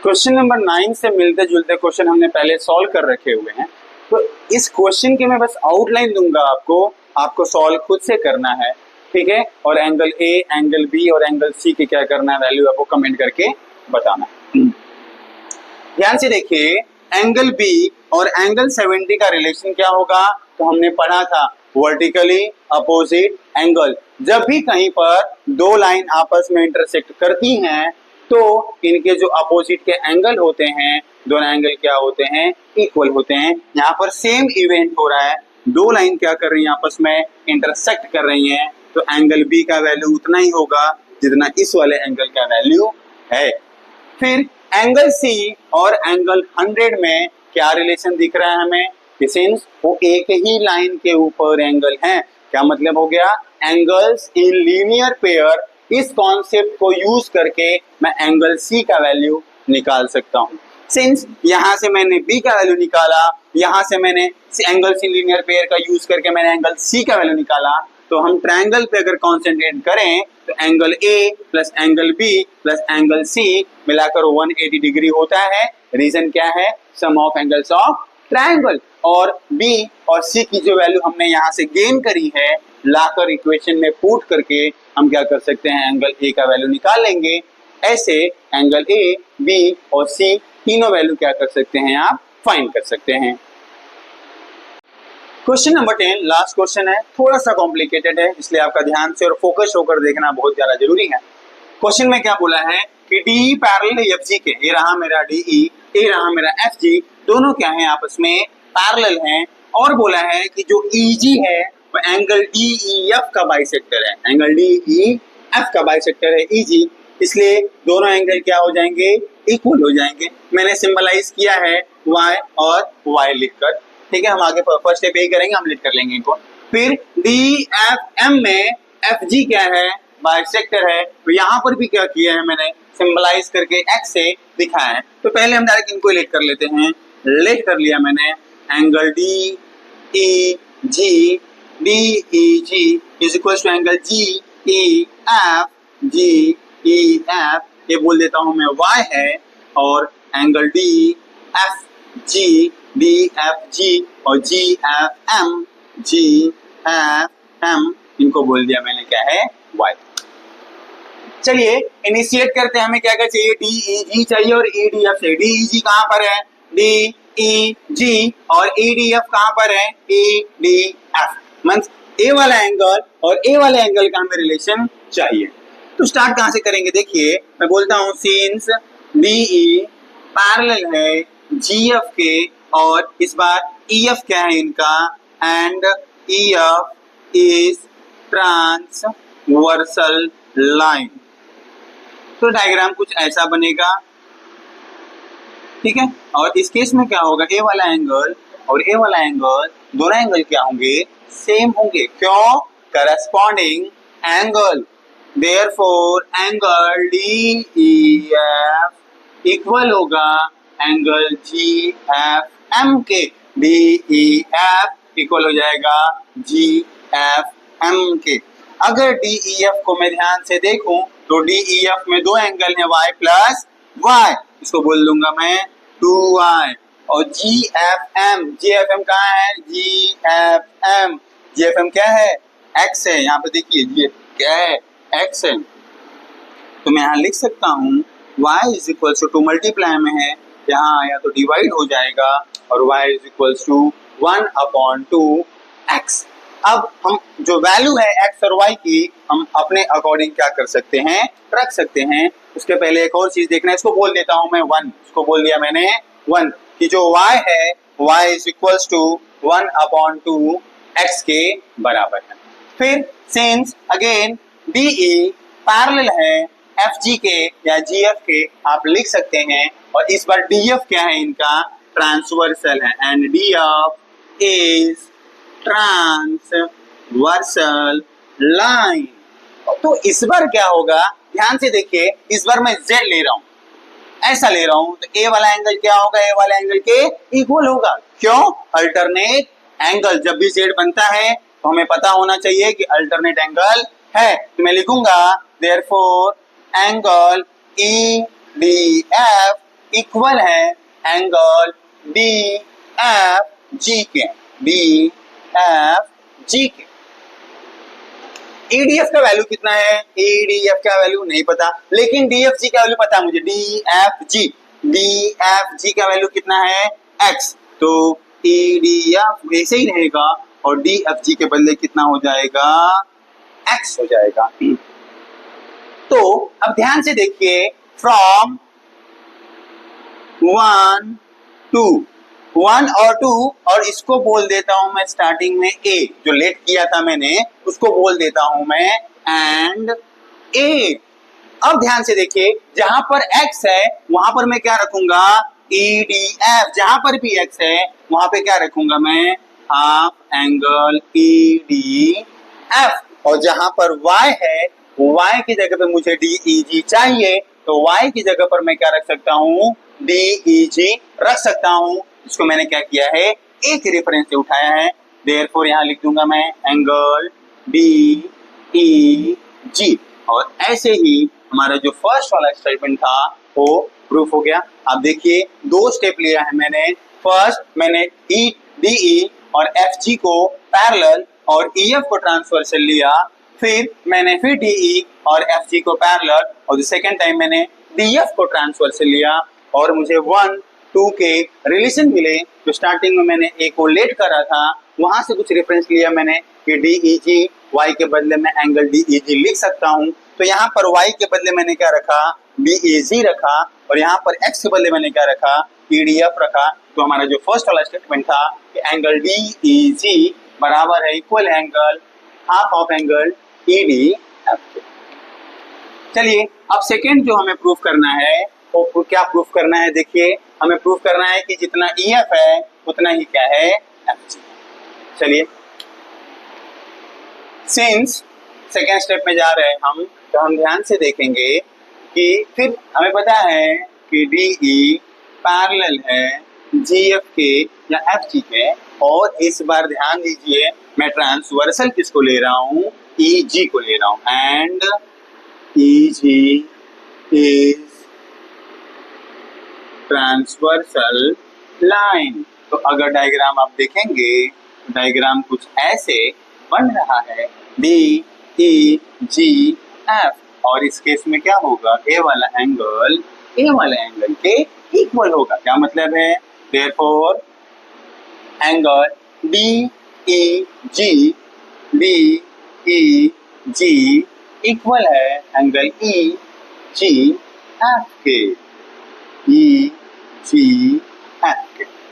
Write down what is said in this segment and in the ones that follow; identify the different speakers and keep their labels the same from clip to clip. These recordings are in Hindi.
Speaker 1: क्वेश्चन नंबर 9 से मिलते जुलते क्वेश्चन हमने पहले सॉल्व कर रखे हुए हैं, तो इस क्वेश्चन के मैं बस आउटलाइन दूंगा आपको सॉल्व खुद से करना है, ठीक है। और एंगल ए, एंगल बी और एंगल सी के क्या करना है, वैल्यू आपको कमेंट करके बताना है। ध्यान से देखिए, एंगल बी और एंगल 70 का रिलेशन क्या होगा, तो हमने पढ़ा था वर्टिकली अपोजिट एंगल। जब भी कहीं पर दो लाइन आपस में इंटरसेक्ट करती हैं तो इनके जो अपोजिट के एंगल होते हैं, दोनों एंगल क्या होते हैं, इक्वल होते हैं। यहाँ पर सेम इवेंट हो रहा है, दो लाइन क्या कर रही हैं, आपस में इंटरसेक्ट कर रही हैं, तो एंगल बी का वैल्यू उतना ही होगा जितना इस वाले एंगल का वैल्यू है। फिर एंगल सी और एंगल 100 में क्या रिलेशन दिख रहा है हमें, सिंस वो एक ही लाइन के ऊपर एंगल हैं, क्या मतलब हो गया, एंगल्स इन लीनियर पेयर। इस कॉन्सेप्ट को यूज करके मैं एंगल सी का वैल्यू निकाल सकता हूं। सिंस यहां से मैंने बी का वैल्यू निकाला, यहां से मैंने एंगल्स इन लीनियर पेयर का यूज करके मैंने एंगल सी का वैल्यू निकाला, तो हम ट्रायंगल पे अगर कॉन्सेंट्रेट करें तो angle A plus angle B plus angle C मिलाकर 180 डिग्री होता है। रीजन क्या है, sum of angles of triangle. और बी और सी की जो वैल्यू हमने यहाँ से गेन करी है, लाकर इक्वेशन में पुट करके हम क्या कर सकते हैं, एंगल ए का वैल्यू निकाल लेंगे। ऐसे एंगल ए, बी और सी तीनों वैल्यू क्या कर सकते हैं, आप फाइंड कर सकते हैं। क्वेश्चन नंबर 10 लास्ट क्वेश्चन है, थोड़ा सा कॉम्प्लिकेटेड है, इसलिए आपका ध्यान से और फोकस होकर देखना बहुत ज्यादा जरूरी है। क्वेश्चन में क्या बोला है कि डी पैरेलल एफ जी के, ये रहा मेरा डी ई, ये रहा मेरा एफ जी, दोनों क्या है, आपस में पैरेलल हैं। और बोला है कि जो ई जी है वो एंगल डी ई एफ का बाइसेक्टर है, एंगल डी ई एफ का बाइसेक्टर है ई जी, इसलिए दोनों एंगल क्या हो जाएंगे, इक्वल हो जाएंगे। मैंने सिंबलाइज किया है y और y लिखकर, ठीक है। हम आगे फर्स्ट स्टेप यही करेंगे, हम लिख कर लेंगे इनको। फिर डी एफ एम में एफ जी क्या है, बाइसेक्टर है, तो यहाँ पर भी क्या किया है मैंने, सिंबलाइज करके एक्स से दिखाया है। तो पहले हम डायरेक्ट इनको लिख कर लेते हैं, लिख कर लिया मैंने, angle D E G, D E G is equal to angle G E F, G E F, ये बोल देता हूं मैं y है, और angle D F G, D F G और G F M, G F M, इनको बोल दिया मैंने क्या है, y। चलिए इनिशिएट करते हैं, हमें क्या क्या चाहिए, डी ई जी चाहिए और ई डी एफ चाहिए। डी ई जी कहाँ पर है, डी ई जी, और ई डी एफ कहाँ पर है, ई डी एफ। मींस ए वाला एंगल और ए वाले एंगल का हमें रिलेशन चाहिए। तो स्टार्ट कहाँ से करेंगे, देखिए मैं बोलता हूँ सिंस डी ई पैरेलल है जी एफ के, और इस बार ई एफ क्या है इनका, and E F is transversal line. तो डायग्राम कुछ ऐसा बनेगा, ठीक है। और इस केस में क्या होगा, ए वाला एंगल और ए वाला एंगल, दोनों एंगल क्या होंगे, सेम होंगे। क्यों, corresponding angle, therefore angle D E F equal होगा एंगल जी एफ एम के। डी ई एफ इक्वल हो जाएगा जी एफ एम के। अगर डी ई एफ को मैं ध्यान से देखूं तो डी ई एफ में दो एंगल है y प्लस y, इसको बोल दूंगा मैं 2y। और जी एफ एम कहाँ है, जी एफ एम क्या है, x है। यहाँ पे देखिए जी क्या है, x है। तो मैं यहाँ लिख सकता हूँ y is equal to multiply में है, यहाँ आया तो डिवाइड हो जाएगा, और y is equal to 1/2x। अब हम जो वैल्यू है x और y की, हम अपने अकॉर्डिंग क्या कर सकते हैं, रख सकते हैं। उसके पहले एक और चीज देखना है, इसको बोल देता हूं मैं 1, इसको बोल दिया मैंने 1, कि जो y है y is equal to 1/2x के बराबर है। फिर since again D E parallel है एफ जी के या जी एफ के, आप लिख सकते हैं। और इस बार डी एफ क्या है इनका, ट्रांसवर्सल है, and D F is transversal line. तो इस बार क्या होगा, ध्यान से देखिए, इस बार मैं z ले रहा हूं, ऐसा ले रहा हूं, तो a वाला एंगल क्या होगा, a वाला एंगल के इक्वल होगा। क्यों, अल्टरनेट एंगल, जब भी z बनता है तो हमें पता होना चाहिए कि अल्टरनेट एंगल है। तो मैं लिखूंगा therefore angle E D F equal है एंगल डी एफ जी के, डी एफ जी के। ईडीएफ का वैल्यू कितना है? ईडीएफ का वैल्यू नहीं पता, लेकिन डीएफजी का वैल्यू पता है मुझे, डीएफजी, डीएफजी का वैल्यू कितना है? एक्स। तो ईडीएफ ऐसे ही रहेगा और डीएफजी के बदले कितना हो जाएगा? एक्स हो जाएगा। तो अब ध्यान से देखिए, फ्रॉम 1 टू 1 और 2, और इसको बोल देता हूं मैं स्टार्टिंग में ए, जो लेट किया था मैंने उसको बोल देता हूं मैं एंड ए। अब ध्यान से देखिए, जहां पर x है वहां पर मैं क्या रखूंगा? EDF। जहां पर भी x है वहां पे क्या रखूंगा मैं? Half angle EDF। और जहां पर y है, y की जगह पे मुझे DEG चाहिए, तो y की जगह पर मैं क्या रख सकता हूं? DEG रख सकता हूं। इसको मैंने क्या किया है? एक रेफरेंस से उठाया है, देयरफॉर यहां लिख दूंगा मैं एंगल DEG। और ऐसे ही हमारा जो फर्स्ट वाला स्टेटमेंट था वो प्रूफ हो गया। अब देखिए, दो स्टेप लिया है मैंने। फर्स्ट मैंने DE और FG को पैरेलल और EF को ट्रांसवर्सल लिया, फिर मैंने फिर DE और FG को पैरेलल, और सेकेंड टाइम मैंने DF को ट्रांसवर्सल लिया, और मुझे 1 2 के रिलेशन मिले। जो स्टार्टिंग में मैंने ए को लेट करा था वहां से कुछ रेफरेंस लिया मैंने कि DEG y के बदले में एंगल DEG लिख सकता हूं। तो यहाँ पर y के बदले मैंने क्या रखा? DEG रखा, और यहाँ पर x के बदले मैंने क्या रखा? EDF रखा। तो हमारा जो फर्स्ट वाला स्टेटमेंट था कि एंगल DEG बराबर है equal angle half of angle EDF। चलिए, अब सेकेंड जो हमें प्रूफ करना है वो क्या प्रूफ करना है? देखिए, हमें प्रूफ करना है कि जितना EF है उतना ही क्या है? FG। चलिए, सिंस सेकेंड स्टेप में जा रहे हैं हम, तो हम ध्यान से देखेंगे कि फिर हमें पता है कि DE पैरेलल है GF के या FG के, और इस बार ध्यान दीजिए मैं ट्रांसवर्सल किसको ले रहा हूँ? EG को ले रहा हूँ, and EG is transversal line. तो अगर डायग्राम आप देखेंगे, डायग्राम कुछ ऐसे बन रहा है, DEG F, और इस केस में क्या होगा? ए वाला एंगल के इक्वल होगा। क्या मतलब है? देयरफॉर एंगल DEG इक्वल है एंगल EGF के,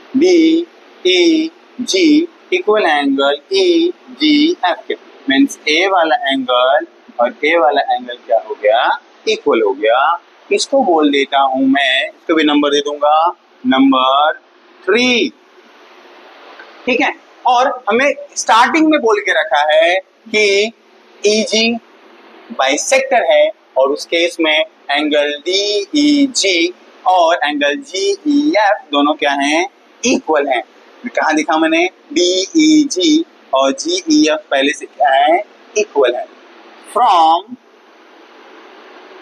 Speaker 1: DEG इक्वल एंगल EGF के। मीन्स ए वाला एंगल और ए वाला एंगल क्या हो गया? इक्वल हो गया। इसको बोल देता हूं मैं, इसको भी नंबर दे दूंगा, नंबर 3। ठीक है, और हमें स्टार्टिंग में बोल के रखा है कि EG बाइसेक्टर है, और उस केस में एंगल DEG और एंगल GEF दोनों क्या हैं? इक्वल हैं। कहाँ दिखा मैंने? DEG और GEF पहले से क्या है? इक्वल है। From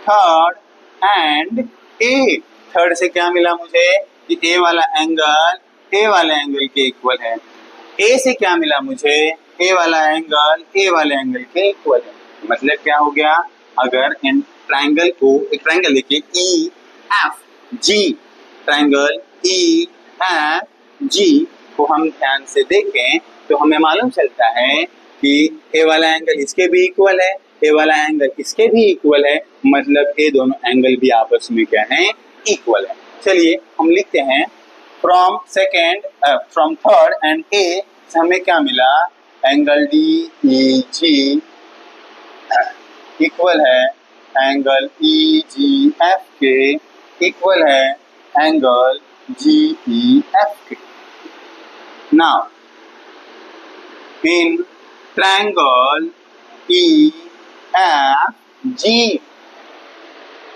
Speaker 1: third and A, third से क्या मिला मुझे? कि ए वाला एंगल के इक्वल है। ए से क्या मिला मुझे? ए वाला एंगल के इक्वल है। मतलब क्या हो गया? अगर इन ट्राइंगल को, एक ट्राइंगल देखिए EFG, ट्राइंगल EFG को हम ध्यान से देखें तो हमें मालूम चलता है कि ए वाला एंगल इसके भी इक्वल है, ए वाला एंगल इसके भी इक्वल है, मतलब ये दोनों एंगल भी आपस में क्या है? इक्वल है। चलिए हम लिखते हैं, फ्रॉम थर्ड एंड ए से हमें क्या मिला? एंगल DEG इक्वल है एंगल EGF के, इक्वल है एंगल GEF के। नाउ इन ट्रायंगल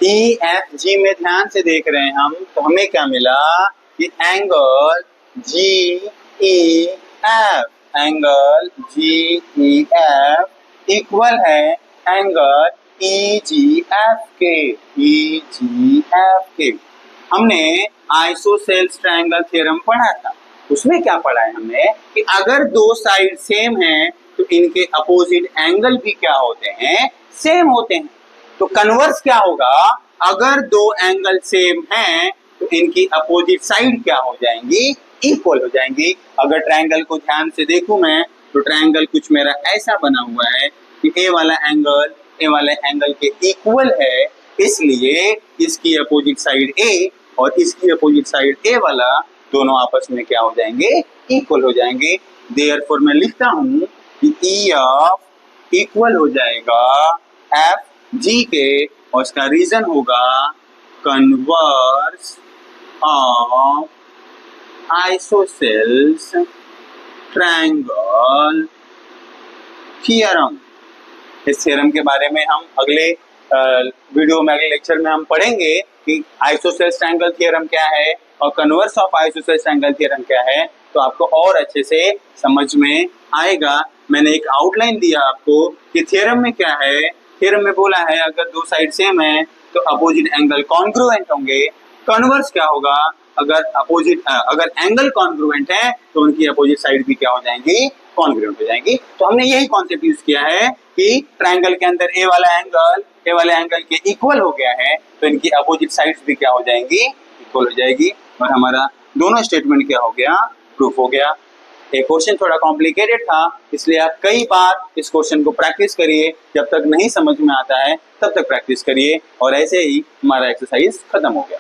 Speaker 1: EFG में ध्यान से देख रहे हैं हम, तो हमें क्या मिला? कि एंगल GEF इक्वल है एंगल EGF के, हमने आइसोसेल्स ट्रायंगल थ्योरम पढ़ा था। उसमें क्या पढ़ा है हमने कि अगर दो साइड सेम हैं तो इनके अपोजिट एंगल भी क्या होते हैं, सेम होते हैं। तो कन्वर्स क्या होगा, अगर दो एंगल सेम हैं तो इनकी अपोजिट साइड क्या हो जाएंगी, इक्वल हो जाएंगी। अगर ट्रायंगल को ध्यान से देखूं मैं तो ट्रायंगल कुछ मेरा ऐसा बना हुआ है कि ए वाला एंगल के इक्वल है, इसलिए इसकी अपोजिट साइड ए और इसकी अपोजिट साइड ए वाला दोनों आपस में क्या हो जाएंगे, इक्वल हो जाएंगे। देयरफॉर मैं लिखता हूं कि ई ऑफ इक्वल हो जाएगा एफ जी के, और इसका रीजन होगा converse of isosceles triangle theorem. इस थ्योरम के बारे में हम अगले वीडियो में, अगले लेक्चर में हम पढ़ेंगे कि आइसोसेल्स ट्रायंगल थ्योरम क्या है और converse of isosceles triangle theorem क्या है, तो आपको और अच्छे से समझ में आएगा। मैंने एक आउटलाइन दिया आपको कि थ्योरम में क्या है। थ्योरम में बोला है अगर दो साइड सेम है तो अपोजिट एंगल कॉन्ग्रुएंट होंगे। कन्वर्स क्या होगा, अगर एंगल कॉन्ग्रुएंट है तो उनकी अपोजिट साइड भी क्या हो जाएंगी, कॉन्ग्रुएंट हो जाएंगी। तो हमने यही कॉन्सेप्ट यूज किया है कि ट्रायंगल के अंदर ए वाला एंगल के इक्वल हो गया है तो इनकी अपोजिट साइड्स भी क्या हो जाएंगी, इक्वल हो जाएगी, और हमारा दोनों स्टेटमेंट क्या हो गया, प्रूफ हो गया। ये क्वेश्चन थोड़ा कॉम्प्लिकेटेड था, इसलिए आप कई बार इस क्वेश्चन को प्रैक्टिस करिए। जब तक नहीं समझ में आता है तब तक प्रैक्टिस करिए, और ऐसे ही हमारा एक्सरसाइज खत्म हो गया।